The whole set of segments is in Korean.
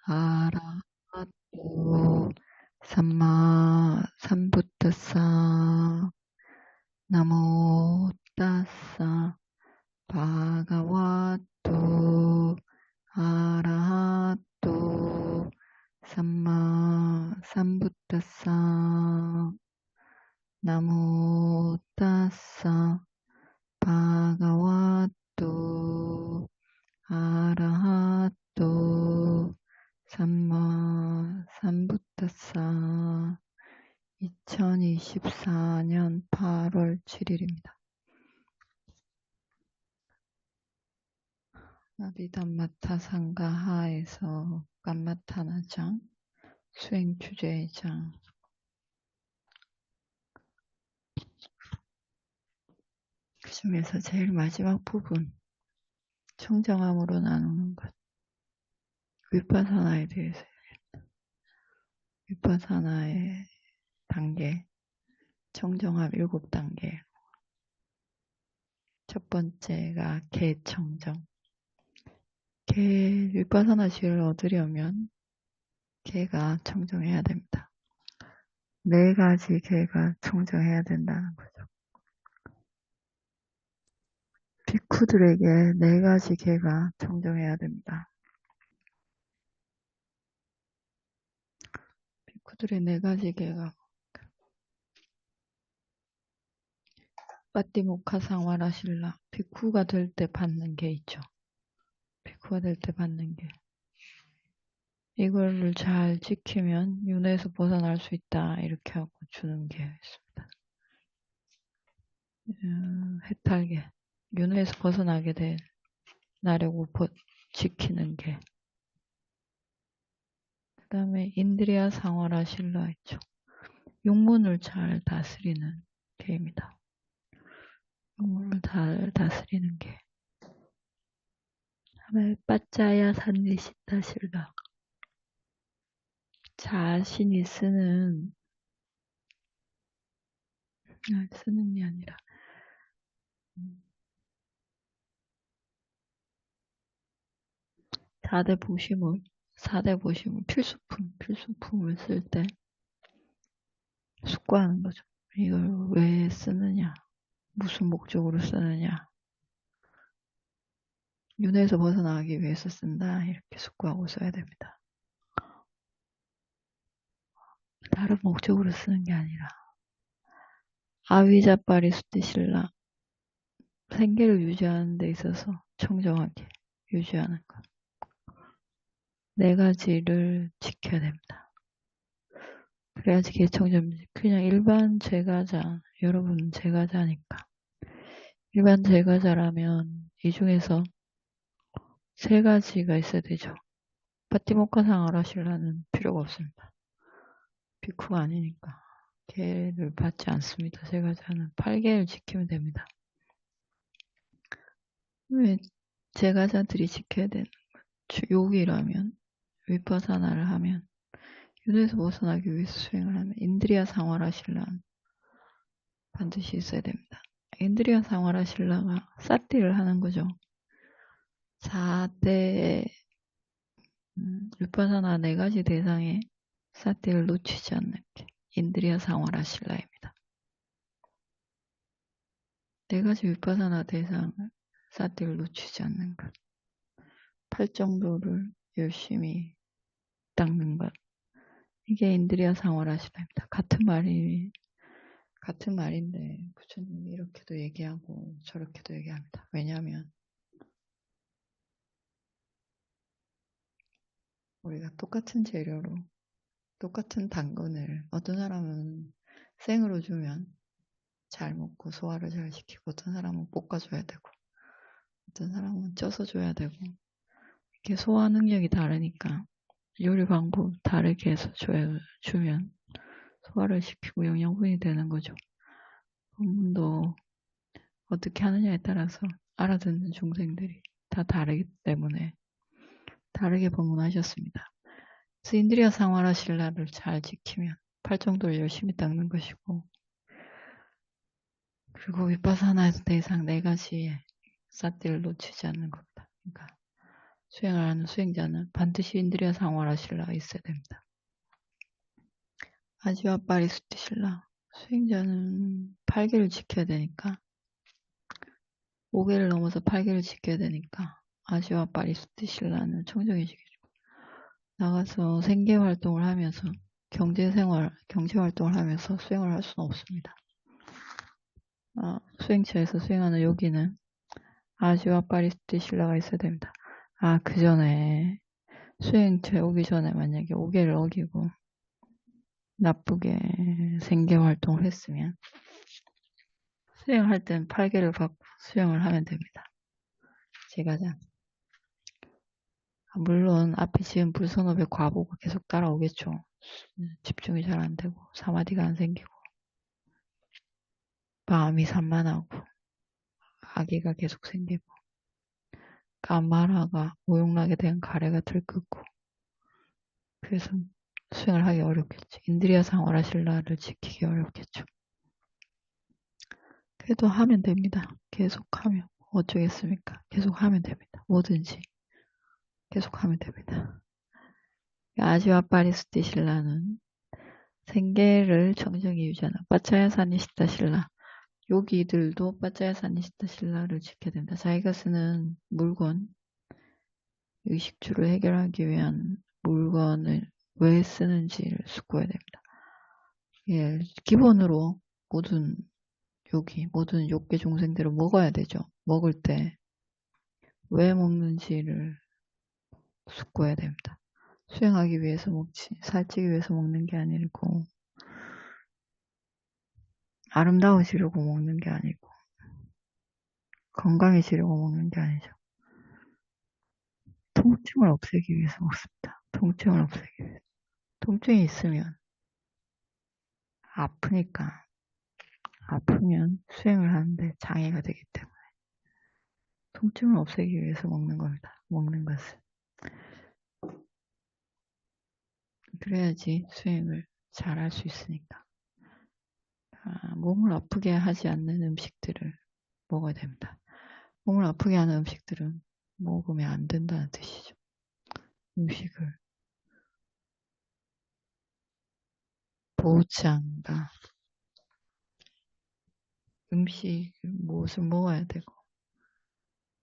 아라하토 삼마 삼부타사 나모 따사 바가와토 아라하토 삼마 삼부타사 나모 따사 바가와토 아라하토 삼마 삼부타사 2024년 8월 7일입니다. 나비담마타 상가하에서 깜마타나장 수행주제장 그 중에서 제일 마지막 부분 청정함으로 나누는 것 위파사나에 대해서 위파사나의 단계 청정함 7단계 첫 번째가 개청정 위파사나 지혜를 얻으려면 개가 청정해야 됩니다. 4가지 개가 청정해야 된다는 거죠. 비쿠들에게 4가지 개가 청정해야 됩니다. 비쿠들의 4가지 개가 빠띠모카 상와라실라 비쿠가 될 때 받는 게 있죠. 비쿠가 될 때 받는 게 이거를 잘 지키면 윤회에서 벗어날 수 있다 이렇게 하고 주는 게 있습니다. 해탈계 윤회에서 벗어나게 된 나려고 지키는 게 그 다음에 인드리아 상와라실라 있죠. 육문을 잘 다스리는 게입니다. 육문을 잘 다스리는 게 다음에 빠짜야 산리시타 실라 자신이 쓰는 게 아니라 4대 보시물 필수품을 쓸 때 숙고하는 거죠. 이걸 왜 쓰느냐 무슨 목적으로 쓰느냐 윤회에서 벗어나기 위해서 쓴다 이렇게 숙고하고 써야 됩니다. 다른 목적으로 쓰는 게 아니라 아위자빠리 수티실라 생계를 유지하는 데 있어서 청정하게 유지하는 것 4가지를 지켜야 됩니다. 그래야지 개청정이지. 그냥 일반 제가자 여러분은 제가자니까 일반 제가자라면 이 중에서 3가지가 있어야 되죠. 파티모카상 아라실라는 필요가 없습니다. 비쿠가 아니니까 개를 받지 않습니다. 제가자는 8개를 지키면 됩니다. 왜 제가자들이 지켜야 되는 요기라면 위파사나를 하면 윤회에서 벗어나기 위해서 수행을 하면 인드리아 상와라실라는 반드시 있어야 됩니다. 인드리아 상와라실라가 사띠를 하는 거죠. 4대 위파사나 4가지 대상에 사띠를 놓치지 않는 게 인드리아 상와라실라입니다. 4가지 위파사나 대상을 사띠를 놓치지 않는 것 8정도를 열심히 닦는 것 이게 인드리아 상와라실라입니다. 같은 말인데 부처님이 이렇게도 얘기하고 저렇게도 얘기합니다. 왜냐하면 우리가 똑같은 재료로 똑같은 당근을 어떤 사람은 생으로 주면 잘 먹고 소화를 잘 시키고 어떤 사람은 볶아줘야 되고 어떤 사람은 쪄서 줘야 되고 이렇게 소화 능력이 다르니까 요리 방법 다르게 해서 주면 소화를 시키고 영양분이 되는 거죠. 본문도 어떻게 하느냐에 따라서 알아듣는 중생들이 다 다르기 때문에 다르게 법문하셨습니다. 그래서 인드리아 상와라실라를 잘 지키면 8정도를 열심히 닦는 것이고 그리고 위파사나에서 대상 4가지의 사띠를 놓치지 않는 겁니다. 그러니까 수행을 하는 수행자는 반드시 인드리야 상와라 신라가 있어야 됩니다. 아지와 파리수티 신라. 수행자는 8개를 지켜야 되니까 5개를 넘어서 8개를 지켜야 되니까 아지와 파리수티 신라는 청정해지겠죠. 나가서 생계활동을 하면서 경제활동을 하면서 수행을 할 수는 없습니다. 수행처에서 수행하는 요기는 아지와 파리수티 신라가 있어야 됩니다. 그 전에 수행처에 오기 전에 만약에 5개를 어기고 나쁘게 생계활동을 했으면 수행할 땐 8개를 받고 수행을 하면 됩니다. 제가 물론 앞에 지은 불선업의 과보가 계속 따라오겠죠. 집중이 잘 안 되고 사마디가 안 생기고 마음이 산만하고 악의가 계속 생기고 까마라가 오용락에 대한 가래가 들끓고 그래서 수행을 하기 어렵겠죠. 인드리야 상와라 신라를 지키기 어렵겠죠. 그래도 하면 됩니다. 계속하면 어쩌겠습니까? 계속하면 됩니다. 뭐든지 계속하면 됩니다. 아지와 파리수티 신라는 생계를 정정히 유지하는 빠짜야사니시타 신라. 요기들도 빠짜야사니시타 신라를 지켜야 된다. 자기가 쓰는 물건, 의식주를 해결하기 위한 물건을 왜 쓰는지를 숙고해야 됩니다. 예, 기본으로 모든 욕계 중생들은 먹어야 되죠. 먹을 때 왜 먹는지를 숙고해야 됩니다. 수행하기 위해서 먹지, 살찌기 위해서 먹는 게 아니고, 아름다워지려고 먹는 게 아니고, 건강해지려고 먹는 게 아니죠. 통증을 없애기 위해서 먹습니다. 통증을 없애기 위해서. 통증이 있으면 아프면 수행을 하는데 장애가 되기 때문에 통증을 없애기 위해서 먹는 겁니다. 먹는 것을. 그래야지 수행을 잘 할 수 있으니까. 몸을 아프게 하지 않는 음식들을 먹어야 됩니다. 몸을 아프게 하는 음식들은 먹으면 안 된다는 뜻이죠. 음식을 보호장가 무엇을 먹어야 되고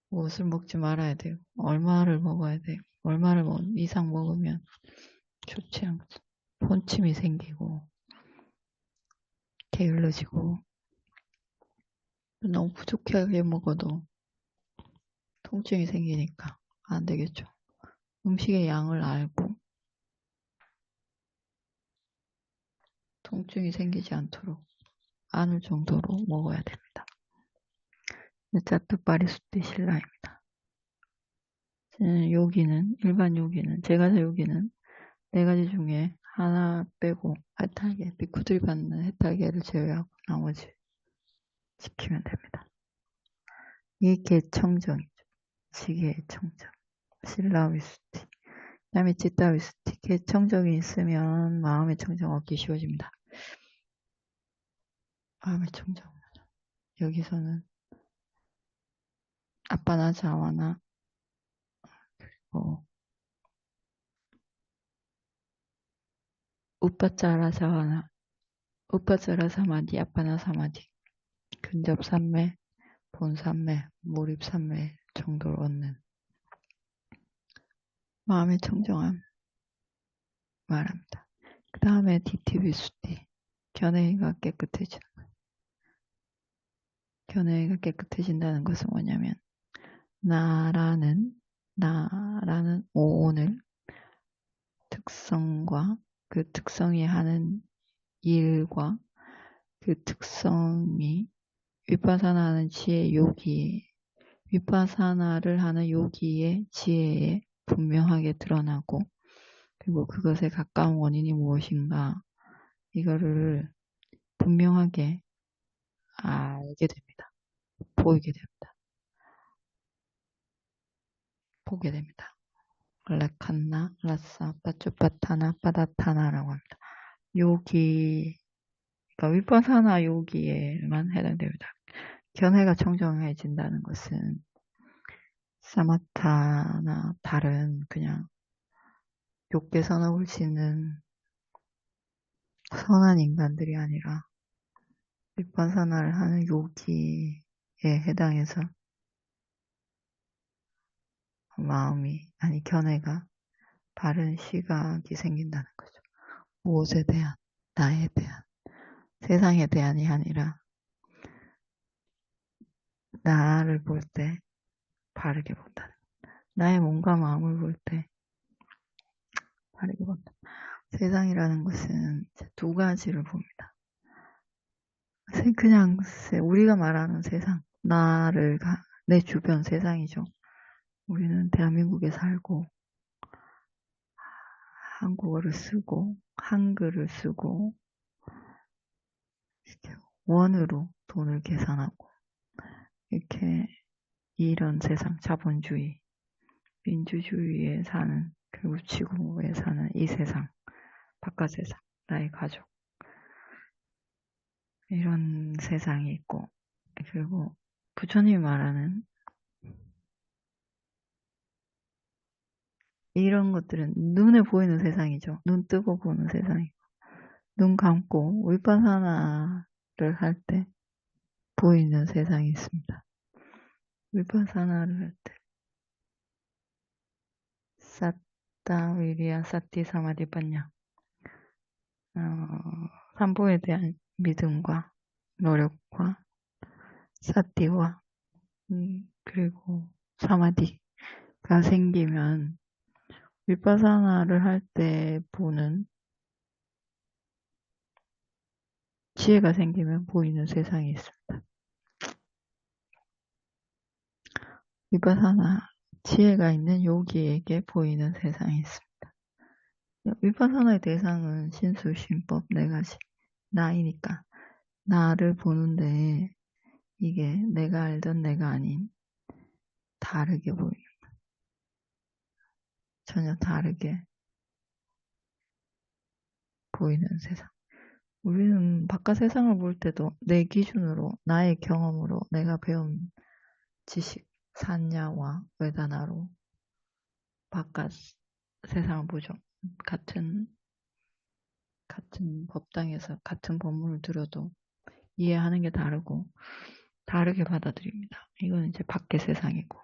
무엇을 먹지 말아야 되고 얼마를 먹어야 되고 얼마를 이상 먹으면 좋지 않죠. 혼침이 생기고 게을러지고 너무 부족하게 먹어도 통증이 생기니까 안 되겠죠. 음식의 양을 알고 통증이 생기지 않도록 아는 정도로 먹어야 됩니다. 짜뚜파리수티 신라입니다. 일반 요기는, 제가자 요기는 4가지 중에 하나 빼고 해탈계, 비쿠들이 받는 해탈계를 제외하고 나머지 지키면 됩니다. 이게 청정이죠. 지게의 청정. 신라위수티. 그 다음에 치따위수티. 개청정이 있으면 마음의 청정 얻기 쉬워집니다. 마음의 청정. 여기서는 아빠나 자와나 그리고 우빠짜라 자와나 우빠짜라 사마디 아빠나 사마디 근접 삼매 본삼매 몰입 삼매 정도를 얻는 마음의 청정함 말합니다. 그 다음에 디티비수티 견해가 깨끗해지는 거예요. 견해가 깨끗해진다는 것은 뭐냐면 나라는 오온을 특성과 그 특성이 하는 일과 그 특성이 위파사나 하는 지혜 요기 위파사나를 하는 요기의 지혜에 분명하게 드러나고 그리고 그것에 가까운 원인이 무엇인가 이거를 분명하게 알게 됩니다. 보게 됩니다. 라칸나, 라사, 빠쭈빠타나, 빠다타나라고 합니다. 요기, 그러니까 위파사나 요기에만 해당됩니다. 견해가 청정해진다는 것은 사마타나 다른 그냥 욕계선을 올 수 있는 선한 인간들이 아니라 윗반사나를 하는 요기에 해당해서 마음이 아니 견해가 바른 시각이 생긴다는 거죠. 무엇에 대한 나에 대한 세상에 대한이 아니라 나를 볼 때 바르게 본다. 나의 몸과 마음을 볼 때 바르게 본다. 세상이라는 것은 두 가지를 봅니다. 그냥 우리가 말하는 세상, 내 주변 세상이죠. 우리는 대한민국에 살고 한국어를 쓰고 한글을 쓰고 원으로 돈을 계산하고 이렇게 이런 세상, 자본주의, 민주주의에 사는 그리고 지구에 사는 이 세상, 바깥 세상, 나의 가족 이런 세상이 있고 그리고 부처님이 말하는 이런 것들은 눈에 보이는 세상이죠. 눈 뜨고 보는 세상이고 눈 감고 윗바사나를 할 때 보이는 세상이 있습니다. 윗바사나를 할 때 사타 위리야 사티 사마디 빠냐 삼보에 대한 믿음과 노력과 사티와 그리고 사마디가 생기면 윗바사나를 할 때 보는 지혜가 생기면 보이는 세상이 있습니다. 윗바사나 지혜가 있는 요기에게 보이는 세상이 있습니다. 윗바사나의 대상은 신수, 신법, 네 가지 나이니까 나를 보는데 이게 내가 알던 내가 아닌 다르게 보이는 거예요. 전혀 다르게 보이는 세상. 우리는 바깥 세상을 볼 때도 내 기준으로 나의 경험으로 내가 배운 지식, 산야와 외다나로 바깥 세상을 보죠. 같은 법당에서 같은 법문을 들어도 이해하는 게 다르고 다르게 받아들입니다. 이건 이제 밖의 세상이고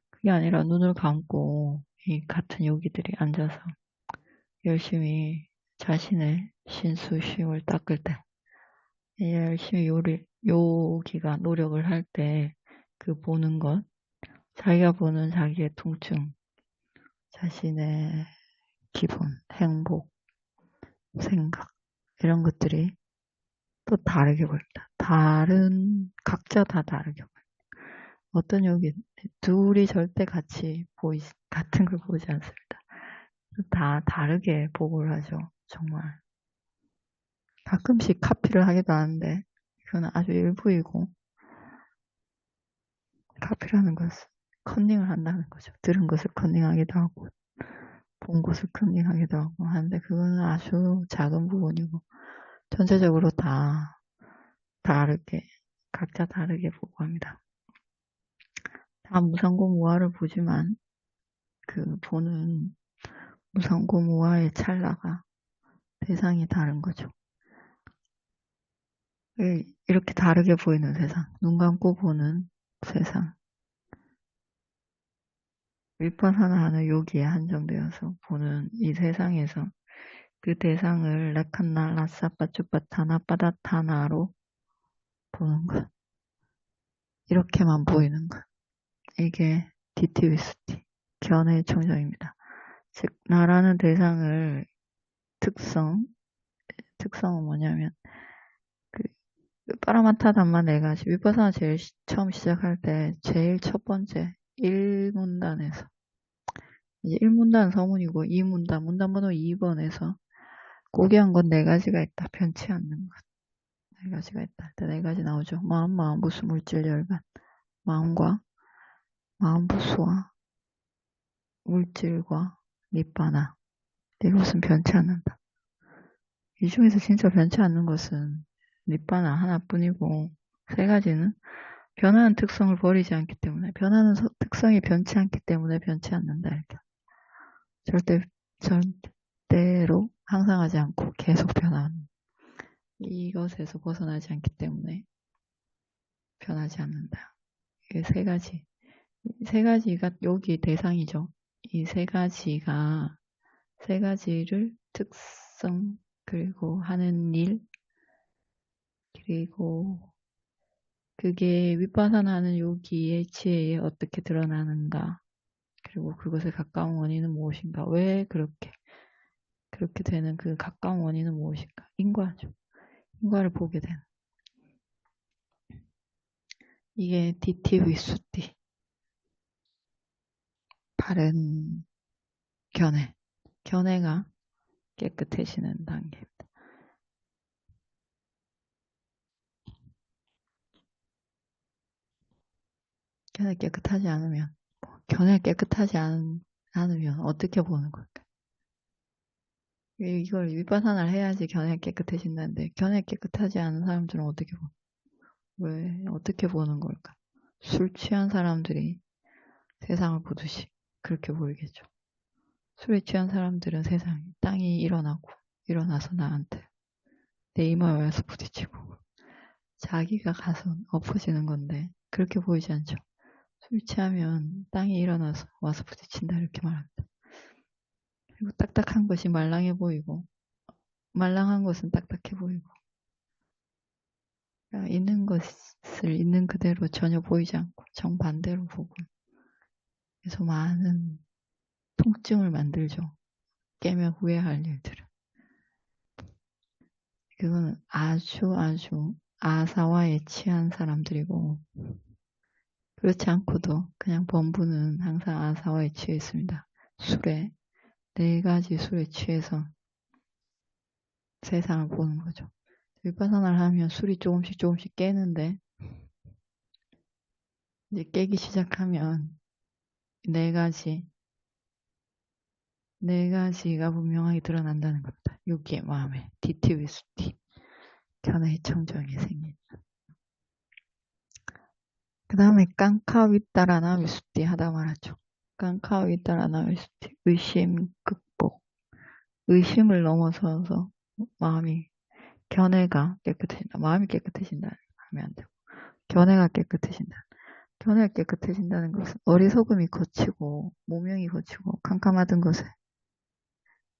그게 아니라 눈을 감고 이 같은 요기들이 앉아서 열심히 자신의 신수심을 닦을 때 열심히 요기가 노력을 할 때 그 보는 것 자기가 보는 자기의 통증 자신의 기분, 행복, 생각 이런 것들이 또 다르게 보입니다. 각자 다 다르게 보입니다. 어떤 여기 둘이 절대 같은 걸 보지 않습니다. 다 다르게 보고를 하죠. 정말. 가끔씩 카피를 하기도 하는데 그건 아주 일부이고 카피라는 것은 컨닝을 한다는 거죠. 들은 것을 컨닝하기도 하고 본 것을 컨닝하기도 하고 하는데 그거는 아주 작은 부분이고 전체적으로 다 다르게 각자 다르게 보고 합니다. 다 무상고무화를 보지만 그 보는 무상고무화의 찰나가 대상이 다른 거죠. 이렇게 다르게 보이는 세상, 눈 감고 보는 세상. 윗바사나 하는 요기에 한정되어서 보는 이 세상에서 그 대상을 라칸나 라사빠쭈빠타나 빠다타나로 보는 것. 이렇게만 보이는 것. 이게 디티위스티, 견해의 청정입니다. 즉, 나라는 대상을 특성은 뭐냐면 그 빠라마타 담마 네 가지 윗바사나 제일 처음 시작할 때 제일 첫 번째 1문단에서 이제 1문단 서문이고 2문단 문단 번호 2번에서 고귀한 건 네 가지가 있다. 변치 않는 것. 네 가지가 있다. 네 가지 나오죠. 마음, 부수, 물질, 열반. 마음과 마음 부수와 물질과 니빠나. 이것은 변치 않는다. 이 중에서 진짜 변치 않는 것은 니빠나 하나뿐이고 세 가지는 변하는 특성을 버리지 않기 때문에, 변하는 특성이 변치 않기 때문에 변치 않는다. 이렇게. 절대로 항상하지 않고 계속 변하는. 이것에서 벗어나지 않기 때문에 변하지 않는다. 이 세 가지. 세 가지가 여기 대상이죠. 이 세 가지가, 세 가지를 특성, 그리고 하는 일, 그리고 그게 윗바사나는 여기에 지혜에 어떻게 드러나는가, 그리고 그것에 가까운 원인은 무엇인가, 왜 그렇게 되는 그 가까운 원인은 무엇인가, 인과죠. 인과를 보게 되는. 이게 디티위수티, 바른 견해가 깨끗해지는 단계입니다. 견해 깨끗하지 않으면, 견해 깨끗하지 않으면 어떻게 보는 걸까? 이걸 윗바사나를 해야지 견해 깨끗해진다는데, 견해 깨끗하지 않은 사람들은 어떻게 보? 왜 어떻게 보는 걸까? 술 취한 사람들이 세상을 보듯이 그렇게 보이겠죠. 술에 취한 사람들은 세상에 땅이 일어나서 나한테 내 이마에 와서 부딪히고 자기가 가서 엎어지는 건데 그렇게 보이지 않죠. 술 취하면 땅이 일어나서 와서 부딪힌다 이렇게 말합니다. 그리고 딱딱한 것이 말랑해 보이고 말랑한 것은 딱딱해 보이고 있는 것을 있는 그대로 전혀 보이지 않고 정반대로 보고 그래서 많은 통증을 만들죠. 깨면 후회할 일들은. 그거는 아주 아사와에 취한 사람들이고 그렇지 않고도 그냥 범부는 항상 아사와에 취해 있습니다. 술에, 네 가지 술에 취해서 세상을 보는 거죠. 윗바사나를 하면 술이 조금씩 깨는데 이제 깨기 시작하면 네 가지가 분명하게 드러난다는 겁니다. 여기에 마음에 디티위수티, 견해의 청정이 생깁니다. 그 다음에 깡카윗다라나 위수티 하다 말았죠. 깡카윗다라나 위수티, 의심 극복. 의심을 넘어서서 마음이, 견해가 깨끗해진다. 마음이 깨끗해진다 하면 안 되고, 견해가 깨끗해진다. 견해가 깨끗해진다는 것은 어리석음이 거치고, 모명이 거치고, 캄캄하던 것에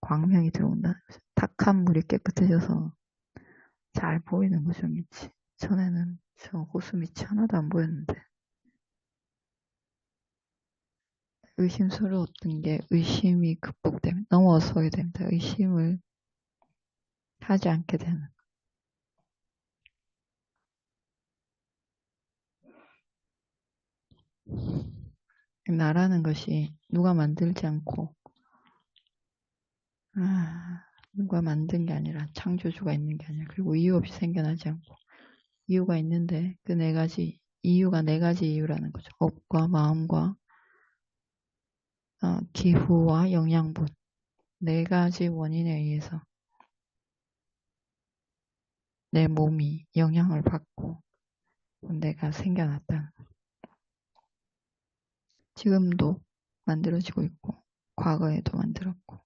광명이 들어온다는 거죠. 탁한 물이 깨끗해져서 잘 보이는 거죠, 밑이. 전에는 저 호수 밑이 하나도 안 보였는데, 의심스러웠던 게 의심이 극복되면 넘어서게 됩니다. 의심을 하지 않게 되는. 나라는 것이 누가 만들지 않고 누가 만든 게 아니라 창조주가 있는 게 아니라 그리고 이유 없이 생겨나지 않고 이유가 있는데 그 네 가지 이유가 네 가지 이유라는 거죠. 업과 마음과 기후와 영양분 네 가지 원인에 의해서 내 몸이 영향을 받고 내가 생겨났다. 지금도 만들어지고 있고 과거에도 만들었고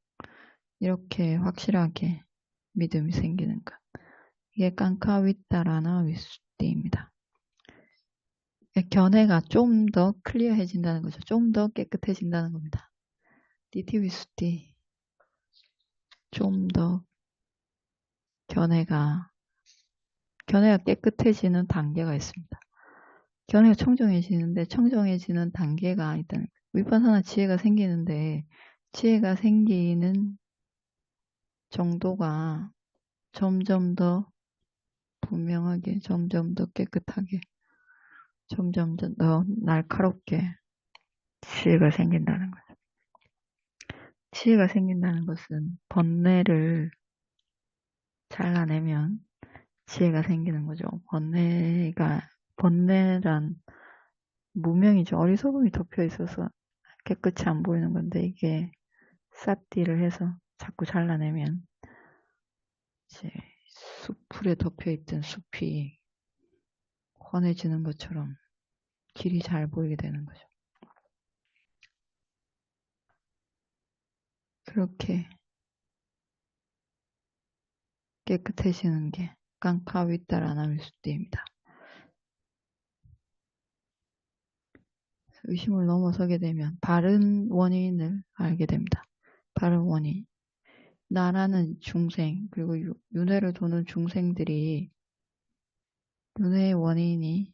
이렇게 확실하게 믿음이 생기는 것. 이게 깡카윗다라나 위수띠입니다. 견해가 좀 더 클리어해진다는 거죠. 좀 더 깨끗해진다는 겁니다. 디티위수띠 좀 더 견해가 깨끗해지는 단계가 있습니다. 견해가 청정해지는데 청정해지는 단계가 있다는 거예요. 윗바사나 지혜가 생기는데 지혜가 생기는 정도가 점점 더 분명하게, 점점 더 깨끗하게, 점점 더 날카롭게 지혜가 생긴다는 거죠. 지혜가 생긴다는 것은 번뇌를 잘라내면 지혜가 생기는 거죠. 번뇌란 무명이죠. 어리석음이 덮여 있어서 깨끗이 안 보이는 건데 이게 싹디를 해서 자꾸 잘라내면 이제 숲풀에 덮여 있던 숲이 환해지는 것처럼 길이 잘 보이게 되는 거죠. 그렇게 깨끗해지는 게 깡카위따라나미수띠입니다. 의심을 넘어서게 되면 바른 원인을 알게 됩니다. 바른 원인. 나라는 중생, 그리고 윤회를 도는 중생들이 윤회의 원인이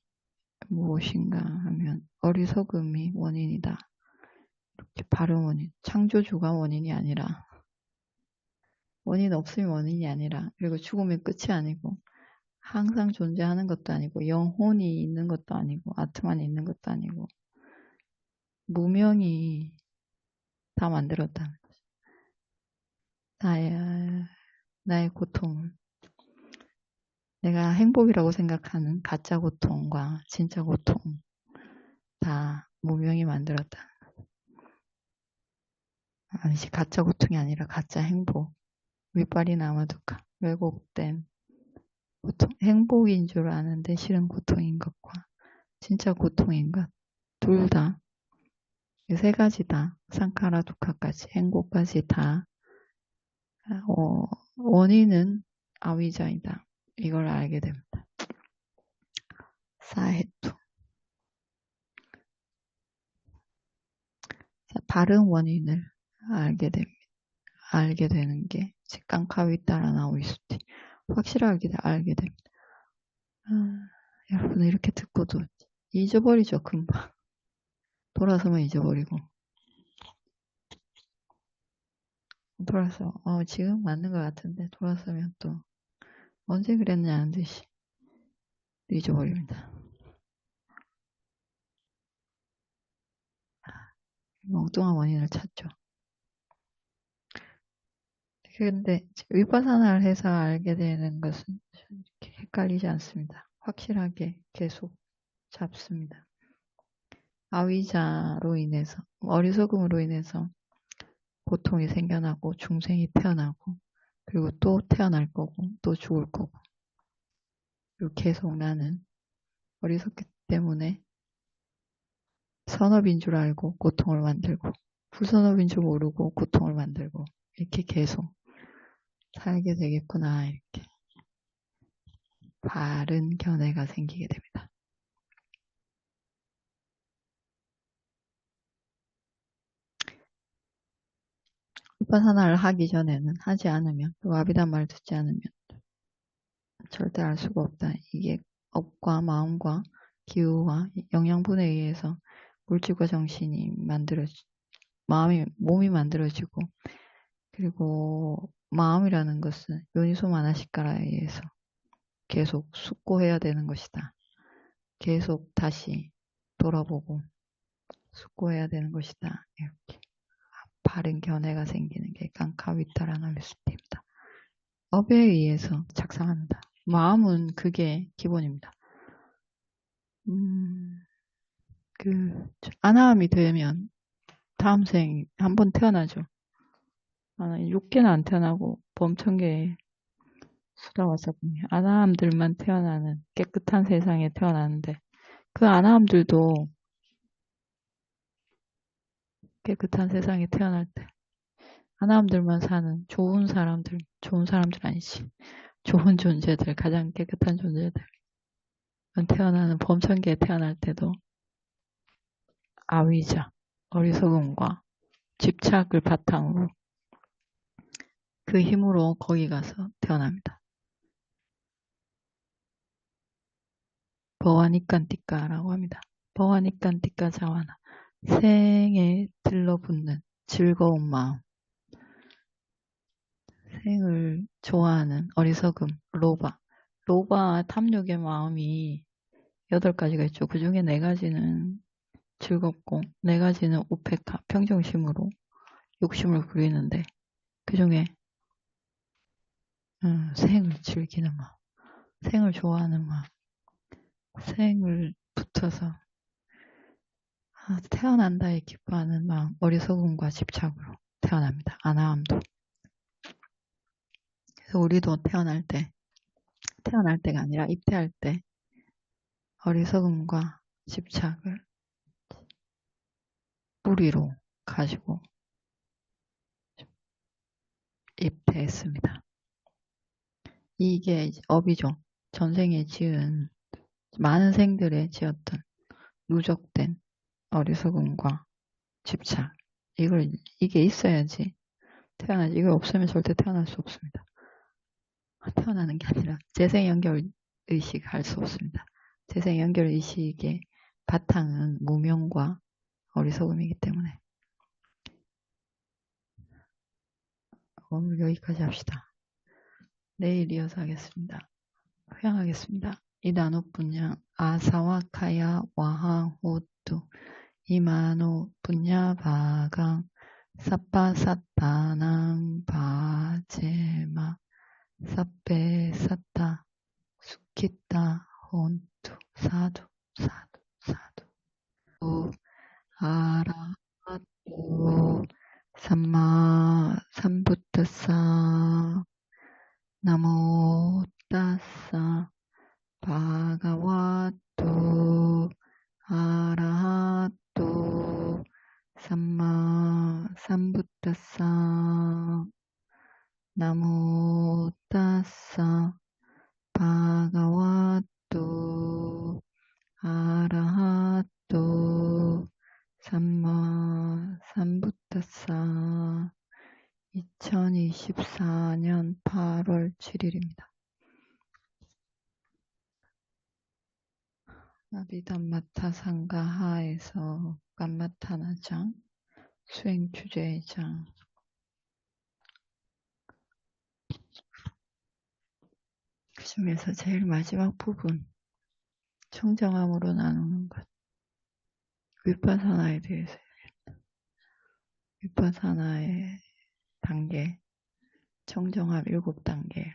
무엇인가 하면 어리석음이 원인이다. 이렇게 바른 원인. 창조주가 원인이 아니라, 원인 없으면 원인이 아니라, 그리고 죽으면 끝이 아니고, 항상 존재하는 것도 아니고, 영혼이 있는 것도 아니고, 아트만이 있는 것도 아니고, 무명이 다 만들었다는 거죠. 나의 고통을. 내가 행복이라고 생각하는 가짜 고통과 진짜 고통 다 무명이 만들었다. 아니지, 가짜 고통이 아니라 가짜 행복. 윗발이 남아두까. 왜곡된 고통. 행복인 줄 아는데 실은 고통인 것과 진짜 고통인 것. 둘 다. 세 가지 다. 상카라 두카까지. 행복까지 다. 원인은 아위자이다. 이걸 알게 됩니다. 사해투. 바른 원인을 알게 됩니다. 알게 되는 게 깡카위따라 나오이수티. 확실하게 알게 됩니다. 여러분 이렇게 듣고도 잊어버리죠. 금방. 돌아서면 잊어버리고. 돌아서 지금 맞는 것 같은데 돌아서면 또 언제 그랬냐는 듯이 잊어버립니다. 엉뚱한 원인을 찾죠. 그런데 위파사나를 해서 알게 되는 것은 이렇게 헷갈리지 않습니다. 확실하게 계속 잡습니다. 아위자로 인해서, 어리석음으로 인해서 고통이 생겨나고 중생이 태어나고 그리고 또 태어날 거고 또 죽을 거고 그리고 계속 나는 어리석기 때문에 선업인 줄 알고 고통을 만들고 불선업인 줄 모르고 고통을 만들고 이렇게 계속 살게 되겠구나 이렇게 바른 견해가 생기게 됩니다. 위파사나를 하기 전에는 하지 않으면 와비단 말 듣지 않으면 절대 알 수가 없다. 이게 업과 마음과 기후와 영양분에 의해서 물질과 정신이 몸이 만들어지고 그리고 마음이라는 것은 요니소 마나시카라에 의해서 계속 숙고해야 되는 것이다. 계속 다시 돌아보고 숙고해야 되는 것이다. 이렇게 바른 견해가 생기는 게 깡카위타라는 메시지입니다. 업에 의해서 작상한다. 마음은 그게 기본입니다. 아나함이 되면 다음 생 한 번 태어나죠. 6개는 안 태어나고 범천계에 수다와사군이 아나함들만 태어나는 깨끗한 세상에 태어나는데 그 아나함들도 깨끗한 세상에 태어날 때 아나함들만 사는 좋은 사람들 아니지. 좋은 존재들, 가장 깨끗한 존재들 태어나는 범천계에 태어날 때도 아위자, 어리석음과 집착을 바탕으로 그 힘으로 거기 가서 태어납니다. 버와니깐띠까라고 합니다. 버와니깐띠까 자와나 생에 들러붙는 즐거운 마음 생을 좋아하는 어리석음 로바 탐욕의 마음이 8가지가 있죠. 그 중에 4가지는 즐겁고 4가지는 우페카 평정심으로 욕심을 부리는데 그 중에 생을 즐기는 마음 생을 좋아하는 마음 생을 붙어서 태어난다에 기뻐하는 마음 어리석음과 집착으로 태어납니다. 아나함도 그래서 우리도 태어날 때가 아니라 입대할 때 어리석음과 집착을 뿌리로 가지고 입대했습니다. 이게 업이죠. 전생에 지은 많은 생들에 지었던 누적된 어리석음과 집착. 이게 있어야지 태어나지. 이거 없으면 절대 태어날 수 없습니다. 태어나는 게 아니라 재생연결의식 할 수 없습니다. 재생연결의식의 바탕은 무명과 어리석음이기 때문에 오늘 여기까지 합시다. 내일 이어서 하겠습니다. 회양하겠습니다. 이다노 분야 아사와 카야 와하 호뚜 이마노 분야 바강 사빠사따낭 바제마 사페 사따 수키따 혼투 사두 사두 사두 아라하토 삼마 삼부타사 나모 따사 바가와토 아라하토 삼마 삼부타사 나모 따사 바가와토 아라하토 삼마 삼부타사 2024년 8월 7일입니다. 나비담마타 상가하에서 깜마타나장 수행주제장 그 중에서 제일 마지막 부분 청정함으로 나누는 것 윗바사나에 대해서 윗바사나의 단계 청정함 7단계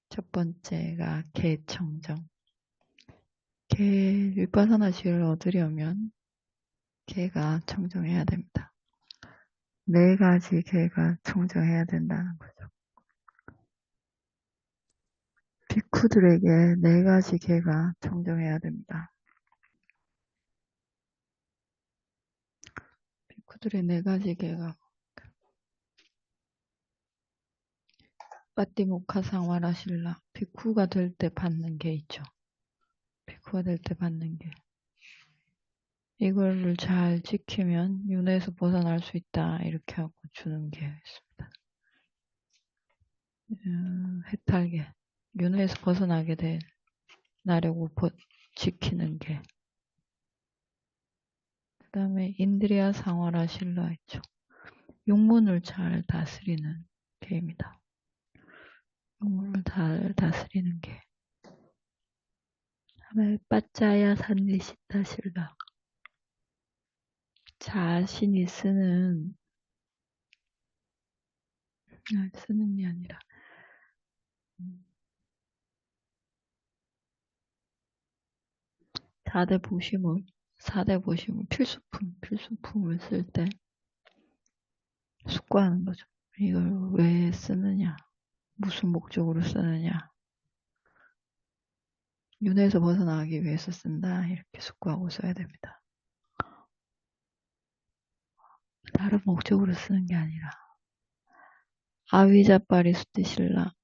첫 번째가 개청정 윗바사나 지를 얻으려면 개가 청정해야 됩니다. 4가지 개가 청정해야 된다는 거죠. 비쿠들에게 4가지 개가 청정해야 됩니다. 비쿠들의 4가지 개가 빠띠모카상와라실라 비쿠가 될 때 받는 게 있죠. 비쿠가 될 때 받는 게 이거를 잘 지키면 윤회에서 벗어날 수 있다 이렇게 하고 주는 게 있습니다. 해탈계 윤회에서 벗어나게 나려고 지키는 게 그 다음에 인드리아 상화라 실라 있죠. 육문을 잘 다스리는 게입니다. 육문을 잘 다스리는 게 다음에 빠짜야 산리시타 실라 자신이 쓰는 게 아니라 4대 보시물 필수품을 쓸 때 숙고하는 거죠. 이걸 왜 쓰느냐 무슨 목적으로 쓰느냐 윤회에서 벗어나기 위해서 쓴다 이렇게 숙고하고 써야 됩니다. 다른 목적으로 쓰는 게 아니라 아위자빠리 수티실라